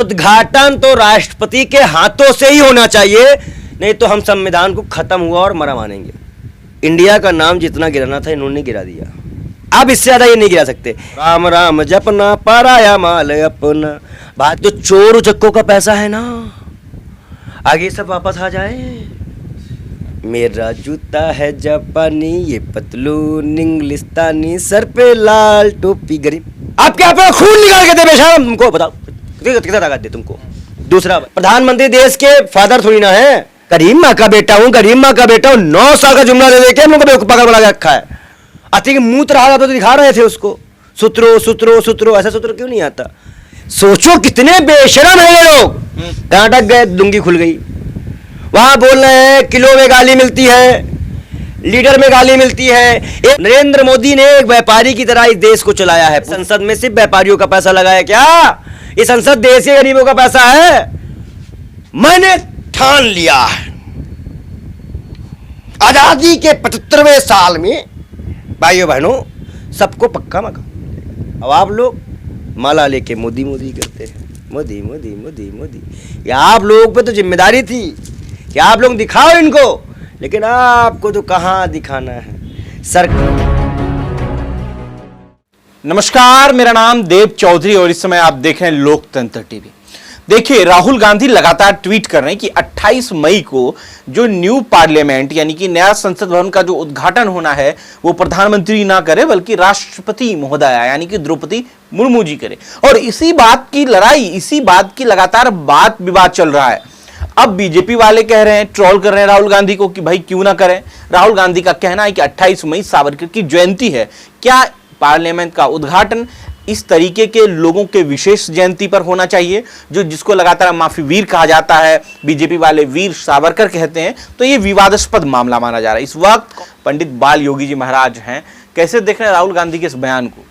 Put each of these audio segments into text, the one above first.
उद्घाटन तो राष्ट्रपति के हाथों से ही होना चाहिए, नहीं तो हम संविधान को खत्म हुआ और मरा मानेंगे। इंडिया का नाम जितना गिराना था इन्होंने गिरा दिया, अब इससे ज्यादा ये नहीं गिरा सकते। राम राम जपना पराया माल अपना, बात तो चोर उचक्कों का पैसा है ना, आगे सब वापस आ जाए। मेरा जूता है जापानी, ये पतलून इंग्लिस्तानी, सर पे लाल टोपी गरीब। आप क्या अपना खून निकाल के दे बेशरम, तुमको बताओ कितना ताकत दे तुमको। दूसरा, प्रधानमंत्री देश के फादर थोड़ी ना है, करीम माँ का बेटा हूँ, करीम माँ का बेटा हूँ। 9 साल का जुमला दे के हम लोग को पकड़ बना के रखा है। अति मूत रहा तो दिखा रहे थे उसको, सुतरो सुतरो सुतरो, ऐसा सुतरो क्यों नहीं आता? सोचो कितने बेशरम है ये लोग। कहाँ अटक गए, लुंगी खुल गई। वहां बोल रहे हैं किलो में गाली मिलती है, लीटर में गाली मिलती है। नरेंद्र मोदी ने एक व्यापारी की तरह इस देश को चलाया है। संसद में सिर्फ व्यापारियों का पैसा लगाया क्या? ये संसद देश के गरीबों का पैसा है। मैंने ठान लिया है आजादी के 75वें साल में, भाइयों बहनों, सबको पक्का मकान। अब आप लोग माला लेके मोदी मोदी करते हैं, मोदी मोदी मोदी मोदी। ये आप लोगों पे तो जिम्मेदारी थी कि आप लोग दिखाओ इनको, लेकिन आपको तो कहां दिखाना है सर। नमस्कार, मेरा नाम देव चौधरी और इस समय आप देख रहे हैं लोकतंत्र टीवी। देखिए, राहुल गांधी लगातार ट्वीट कर रहे हैं कि 28 मई को जो न्यू पार्लियामेंट यानी कि नया संसद भवन का जो उद्घाटन होना है वो प्रधानमंत्री ना करे बल्कि राष्ट्रपति महोदया यानी कि द्रौपदी मुर्मू जी करे। और इसी बात की लड़ाई, इसी बात की लगातार बात विवाद चल रहा है। अब बीजेपी वाले कह रहे हैं, ट्रोल कर रहे हैं राहुल गांधी को कि भाई क्यों ना करें। राहुल गांधी का कहना है कि 28 मई सावरकर की जयंती है, क्या पार्लियामेंट का उद्घाटन इस तरीके के लोगों के विशेष जयंती पर होना चाहिए, जो जिसको लगातार माफी वीर कहा जाता है, बीजेपी वाले वीर सावरकर कहते हैं। तो ये विवादास्पद मामला माना जा रहा है। इस वक्त पंडित बाल योगी जी महाराज हैं, कैसे देख रहे हैं राहुल गांधी के इस बयान को?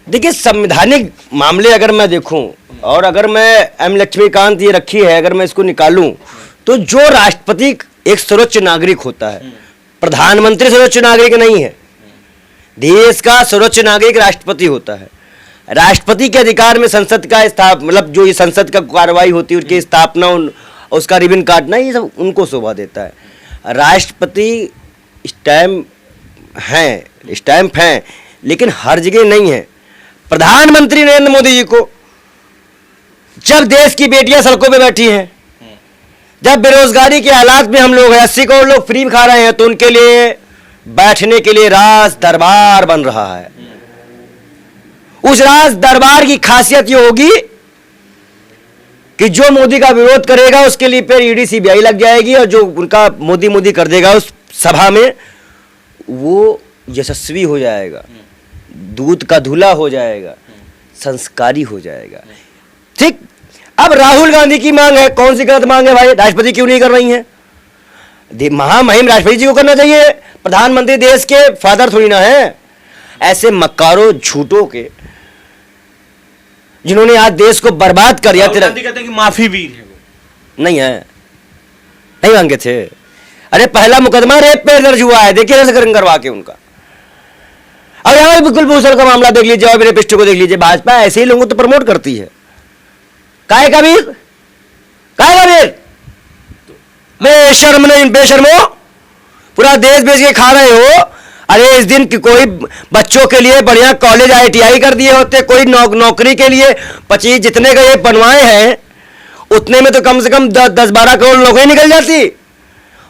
देखिए, संवैधानिक मामले अगर मैं देखूं और अगर मैं एम लक्ष्मीकांत ये रखी है, अगर मैं इसको निकालूं, तो जो राष्ट्रपति एक सर्वोच्च नागरिक होता है, प्रधानमंत्री सर्वोच्च नागरिक नहीं है। देश का सर्वोच्च नागरिक राष्ट्रपति होता है। राष्ट्रपति के अधिकार में संसद का मतलब जो ये संसद का कार्रवाई होती है, उसकी स्थापना, उसका रिबन काटना, ये सब उनको शोभा देता है। राष्ट्रपति स्टैम्प हैं, लेकिन हर जगह नहीं है। प्रधानमंत्री नरेंद्र मोदी जी को जब देश की बेटियां सड़कों पे बैठी हैं, जब बेरोजगारी के हालात में हम लोग हैं, 80 करोड़ लोग फ्री खा रहे हैं, तो उनके लिए बैठने के लिए राज दरबार बन रहा है। उस राज दरबार की खासियत ये होगी कि जो मोदी का विरोध करेगा उसके लिए फिर ईडी सीबीआई लग जाएगी, और जो उनका मोदी मोदी कर देगा उस सभा में, वो यशस्वी हो जाएगा, दूध का धुला हो जाएगा, संस्कारी हो जाएगा। ठीक। अब राहुल गांधी की मांग है, कौन सी गलत मांग है भाई? राष्ट्रपति क्यों नहीं कर रही है? महामहिम राष्ट्रपति जी को करना चाहिए, प्रधानमंत्री देश के फादर थोड़ी ना है। ऐसे मक्कारों झूठों के जिन्होंने आज देश को बर्बाद कर दिया। कहते हैं कि माफी वीर है वो। नहीं है, नहीं मांगे थे। अरे पहला मुकदमा रेप पे दर्ज हुआ है, देखिए रसकरण करवा के उनका। अब यहाँ कुलभूषण का मामला देख लीजिए और रेपिस्ट को देख लीजिए। भाजपा ऐसे ही लोगों को तो प्रमोट करती है। काहे का वीर, काहे का वीर? बेशर्म नहीं, बेशर्मो, पूरा देश बेच के खा रहे हो। अरे इस दिन की कोई बच्चों के लिए बढ़िया कॉलेज ITI कर दिए होते, कोई नौकरी के लिए 25 जितने का ये बनवाए हैं, उतने में तो कम से कम 10-12 करोड़ नौकरी निकल जाती।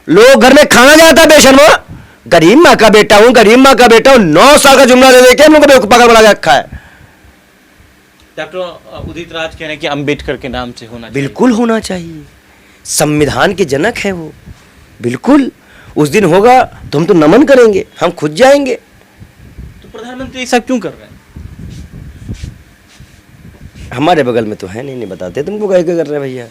लोग घर में खाना जाता। बेशर्मो, गरीब माँ का बेटा हूं, गरीब माँ का बेटा हूं। 9 साल का जुमला दे के हम लोग को पकड़ बना के रखा है। डॉक्टर उदित राज कह रहे हैं कि अंबेडकर के नाम से होना चाहिए। बिल्कुल होना चाहिए, संविधान के जनक है वो। बिल्कुल, उस दिन होगा तो हम तो नमन करेंगे, हम खुद जाएंगे। तो प्रधानमंत्री ये सब क्यों कर रहे हैं? हमारे बगल में तो है नहीं बताते तुमको क्या कर रहे हैं भैया।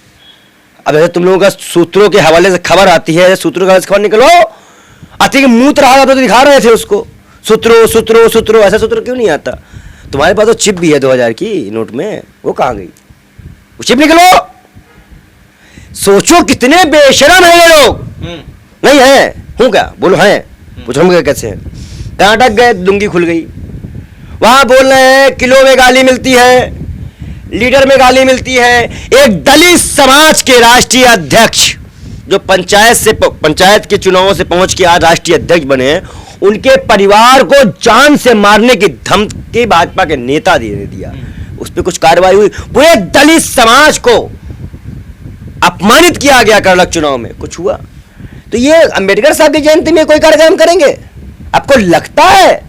अब ऐसे तुम लोगों का सूत्रों के हवाले से खबर आती है, सूत्रों का खबर निकलो। अति मूत रहा तो दिखा रहे थे उसको, सूत्रो सूत्रो सूत्रो, ऐसा सूत्र क्यों नहीं आता? तुम्हारे पास तो चिप भी है 2000 की नोट में, वो कहाँ गई? वो चिप निकलो। सोचो कितने बेशरम है ये लोग। नहीं है, हूं क्या? बोलो हैं, पूछो हम कैसे हैं? कहाँ अटक गए, लुंगी खुल गई। वहां बोल रहे हैं किलो में गाली मिलती है, लीडर में गाली मिलती है। एक दलित समाज के राष्ट्रीय अध्यक्ष जो पंचायत के चुनावों से पहुंच के आज राष्ट्रीय अध्यक्ष बने हैं, उनके परिवार को जान से मारने की धमकी भाजपा के नेता ने दिया। उस पर कुछ कार्रवाई हुई? पूरे दलित समाज को अपमानित किया गया कर्नाटक चुनाव में, कुछ हुआ? तो ये अंबेडकर साहब की जयंती में कोई कार्यक्रम करेंगे? आपको लगता है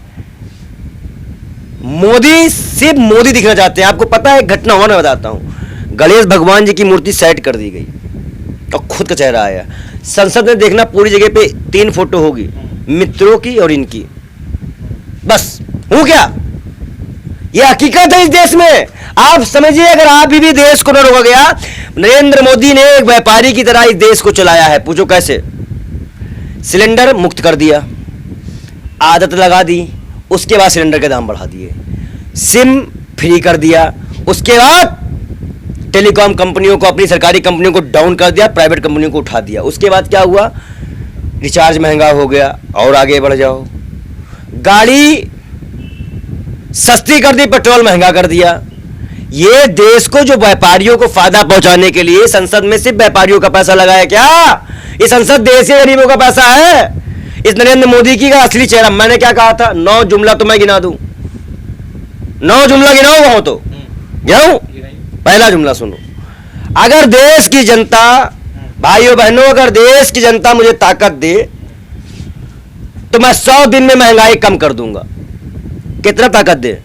मोदी सिर्फ मोदी दिखना चाहते हैं? आपको पता है, एक घटना और मैं बताता हूं। गणेश भगवान जी की मूर्ति सेट कर दी गई और खुद का चेहरा आया। संसद में देखना, पूरी जगह पे 3 फोटो होगी, मित्रों की और इनकी। बस हूं क्या? ये हकीकत है इस देश में। आप समझिए, अगर आप भी देश को न रोका गया। नरेंद्र मोदी ने एक व्यापारी की तरह इस देश को चलाया है। पूछो कैसे? सिलेंडर मुक्त कर दिया, आदत लगा दी, उसके बाद सिलेंडर के दाम बढ़ा दिए, सिम फ्री कर दिया, उसके बाद टेलीकॉम कंपनियों को, अपनी सरकारी कंपनियों को डाउन कर दिया, प्राइवेट कंपनियों को उठा दिया। उसके बाद क्या हुआ? रिचार्ज महंगा हो गया और आगे बढ़ जाओ। गाड़ी सस्ती कर दी, पेट्रोल महंगा कर दिया। ये देश को जो व्यापारियों को फायदा पहुंचाने के लिए संसद में सिर्फ व्यापारियों का पैसा लगाया क्या? ये संसद देश के गरीबों का पैसा है। इस नरेंद्र मोदी की का असली चेहरा, मैंने क्या कहा था? 9 जुमला तो मैं गिना दूं, 9 जुमला गिनाऊं वहां तो गिनाऊं। पहला जुमला सुनो। अगर देश की जनता, भाइयों बहनों, अगर देश की जनता मुझे ताकत दे तो मैं 100 दिन में महंगाई कम कर दूंगा। कितना ताकत दे?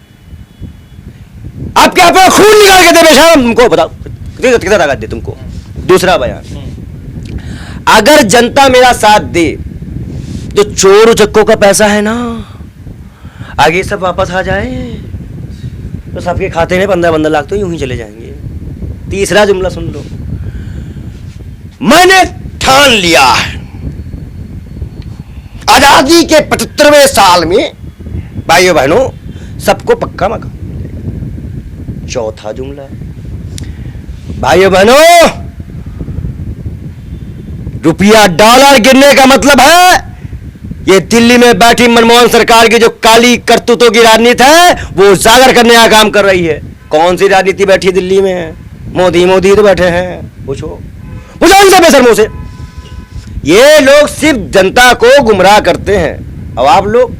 आप क्या अपना खून निकाल के दे बेशरम? तुमको बताओ कितना ताकत दे तुमको। दूसरा बयान, अगर जनता मेरा साथ दे तो चोर उचक्कों का पैसा है ना, आगे सब वापस आ जाए तो सबके खाते में 15-15 लाख तो यूं ही चले जाएंगे। तीसरा जुमला सुन लो, मैंने ठान लिया है आजादी के 75वें साल में भाइयों बहनों सबको पक्का मकान मिलेगा। चौथा जुमला, भाइयों बहनों, रुपया डॉलर गिरने का मतलब है ये दिल्ली में बैठी मनमोहन सरकार की जो काली करतूतों की राजनीति है वो उजागर करने का काम कर रही है। कौन सी राजनीति बैठी दिल्ली में? मोदी मोदी तो बैठे हैं। पूछो उनसे बेशर्मों से। ये लोग सिर्फ जनता को गुमराह करते हैं और आप लोग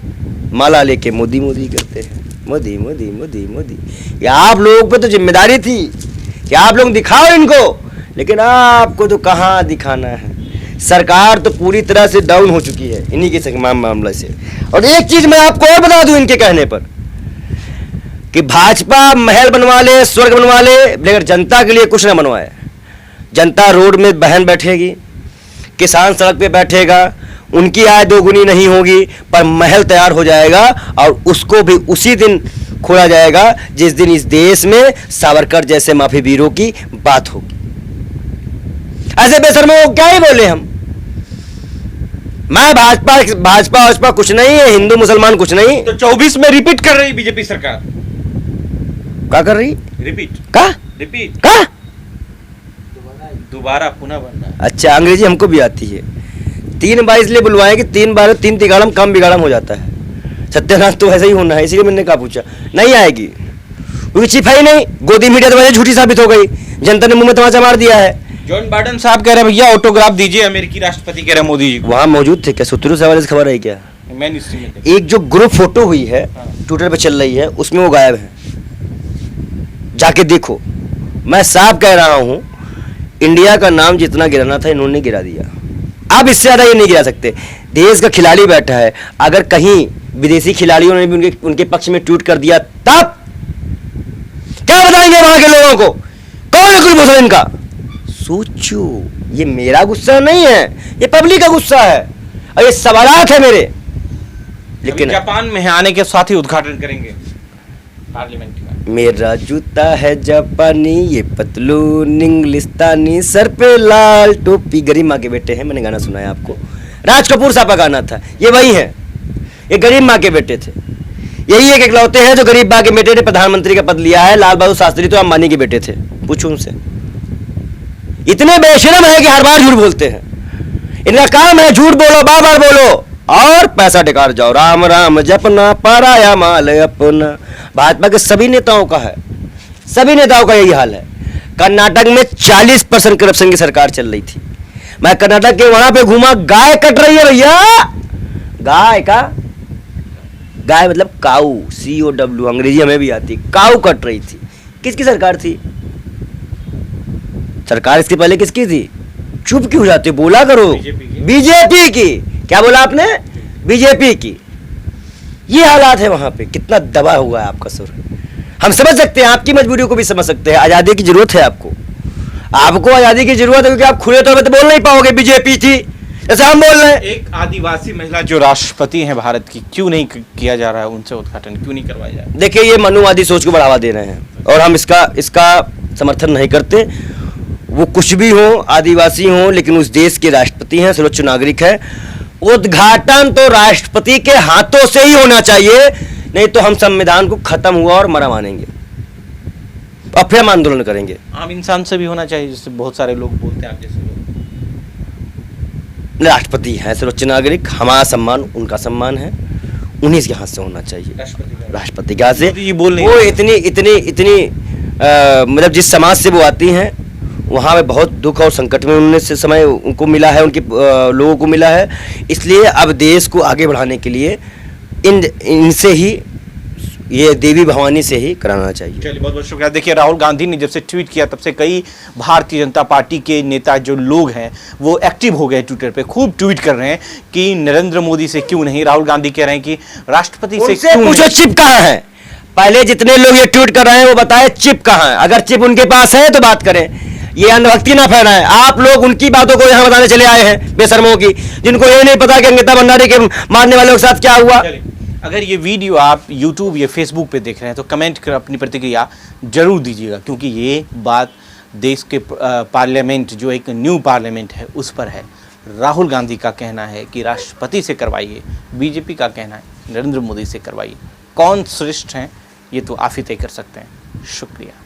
माला लेके मोदी मोदी करते हैं। मोदी मोदी मोदी मोदी। ये आप लोगों पे तो जिम्मेदारी थी कि आप लोग दिखाओ इनको, लेकिन आपको तो कहां दिखाना है। सरकार तो पूरी तरह से डाउन हो चुकी है इन्हीं के मामले से। और एक चीज मैं आपको और बता दूं इनके कहने पर कि भाजपा महल बनवा ले, स्वर्ग बनवा ले, लेकिन जनता के लिए कुछ ना बनवाए। जनता रोड में बहन बैठेगी, किसान सड़क पे बैठेगा, उनकी आय दोगुनी नहीं होगी, पर महल तैयार हो जाएगा और उसको भी उसी दिन खोला जाएगा जिस दिन इस देश में सावरकर जैसे माफी वीरों की बात होगी। ऐसे बेशर्मों को क्या ही बोले हम। मैं भाजपा कुछ नहीं है, हिंदू मुसलमान कुछ नहीं। तो 24 में रिपीट कर रही बीजेपी सरकार। क्या कर रही? रिपीट का दोबारा पुनः बनना। अच्छा, अंग्रेजी हमको भी आती है। 3 बार इसलिए बुलवाए कि 3 बार 3 तिगाड़म कम बिगाड़म हो जाता है। सत्यानाश तो ऐसा ही होना है, इसीलिए मैंने कहा पूछा। नहीं आएगी क्योंकि छिपाई नहीं। गोदी मीडिया तो वजह झूठी साबित हो गई, जनता ने मुंह में तमाचा मार दिया है। जॉन बाइडेन साहब कह रहे हैं भैया ऑटोग्राफ दीजिए, अमेरिकी राष्ट्रपति कह रहे हैं मोदी जी को। वहां मौजूद थे क्या? सूत्रों से हवाले से खबर है क्या? एक जो ग्रुप फोटो हुई है ट्विटर पे चल रही है, उसमें वो गायब है, जाके देखो। मैं साफ कह रहा हूं, इंडिया का नाम जितना गिराना था इन्होंने गिरा दिया। आप इससे ज्यादा ये नहीं गिरा सकते। देश का खिलाड़ी बैठा है, अगर कहीं विदेशी खिलाड़ियों ने भी उनके पक्ष में ट्वीट कर दिया तब क्या बताएंगे वहां के लोगों को? कौन है कुलभूषण इनका? सोचो, ये मेरा गुस्सा नहीं है, ये पब्लिक का गुस्सा है और ये सवालात है मेरे। लेकिन जापान में आने के साथ ही उद्घाटन करेंगे पार्लियामेंट का। मेरा जूता है जापानी, ये पतलून इंग्लिस्तानी, सर पे लाल टोपी। गरीब माँ के बेटे हैं, मैंने गाना सुनाया आपको, राज कपूर साहब का गाना था। ये वही है, ये गरीब माँ के बेटे थे। यही एक इकलौते हैं जो गरीब माँ के बेटे ने प्रधानमंत्री का पद लिया है। लाल बहादुर शास्त्री तो अंबानी के बेटे थे, पूछो उनसे। इतने बेशरम है कि हर बार झूठ बोलते हैं। इनका काम है झूठ बोलो, बार बार बोलो और पैसा टिकार जाओ। राम राम जपना, पराया माल अपना। भाजपा के सभी नेताओं का है सभी नेताओं का यही हाल है। कर्नाटक में 40% करप्शन की सरकार चल रही थी। मैं कर्नाटक के वहां पे घूमा, गाय कट रही है भैया, गाय मतलब काऊ, COW, अंग्रेजी हमें भी आती, काऊ कट रही थी। किसकी सरकार थी? सरकार इसके पहले किसकी थी? चुप क्यों जाते, बोला करो। बीजेपी की। क्या बोला आपने? बीजेपी की। ये हालात है वहां पे, कितना दबा हुआ है आपका सुर। हम समझ सकते हैं, आपकी मजबूरियों को भी समझ सकते हैं। आजादी की जरूरत है आपको आजादी की जरूरत है, क्योंकि आप खुले तौर पर तो बोल नहीं पाओगे बीजेपी थी, जैसे हम बोल रहे हैं। एक आदिवासी महिला जो राष्ट्रपति हैं भारत की, क्यों नहीं किया जा रहा है उनसे उद्घाटन, क्यों नहीं करवाया जा रहा है? देखिए, ये मनुवादी सोच को बढ़ावा दे रहे हैं और हम इसका समर्थन नहीं करते। वो कुछ भी हो, आदिवासी हो, लेकिन उस देश के राष्ट्रपति हैं, सर्वोच्च नागरिक है। उद्घाटन तो राष्ट्रपति के हाथों से ही होना चाहिए, नहीं तो हम संविधान को खत्म हुआ और मरा मानेंगे और फिर हम आंदोलन करेंगे। आम इंसान से भी होना चाहिए, जैसे बहुत सारे लोग बोलते हैं, आप जैसे लोग। राष्ट्रपति है, सर्वोच्च नागरिक, हमारा सम्मान उनका सम्मान है, उन्हीं के हाथ से होना चाहिए। राष्ट्रपति के हाथ से। ये बोल नहीं वो इतनी मतलब जिस समाज से वो आती हैं, वहाँ पे बहुत दुख और संकट में उनने से समय उनको मिला है, उनके लोगों को मिला है। इसलिए अब देश को आगे बढ़ाने के लिए इनसे ही, ये देवी भवानी से ही कराना चाहिए। चलिए, बहुत बहुत शुक्रिया। देखिए, राहुल गांधी ने जब से ट्वीट किया तब से कई भारतीय जनता पार्टी के नेता जो लोग हैं वो एक्टिव हो गए, ट्विटर पे खूब ट्वीट कर रहे हैं कि नरेंद्र मोदी से क्यों नहीं। राहुल गांधी कह रहे हैं कि राष्ट्रपति से क्यों पूछो चिप कहाँ है। पहले जितने लोग ये ट्वीट कर रहे हैं वो बताए चिप कहाँ है। अगर चिप उनके पास है तो बात करें, ये अंधभक्ति ना फैलाएं। आप लोग उनकी बातों को यहाँ बताने चले आए हैं, बेशर्मों की, जिनको ये नहीं पता कि अंकिता भंडारी के मारने वालों के साथ क्या हुआ। अगर ये वीडियो आप YouTube या Facebook पे देख रहे हैं तो कमेंट कर अपनी प्रतिक्रिया जरूर दीजिएगा, क्योंकि ये बात देश के पार्लियामेंट, जो एक न्यू पार्लियामेंट है, उस पर है। राहुल गांधी का कहना है कि राष्ट्रपति से करवाइए, बीजेपी का कहना है नरेंद्र मोदी से करवाइए। कौन श्रेष्ठ हैं ये तो आप ही तय कर सकते हैं। शुक्रिया।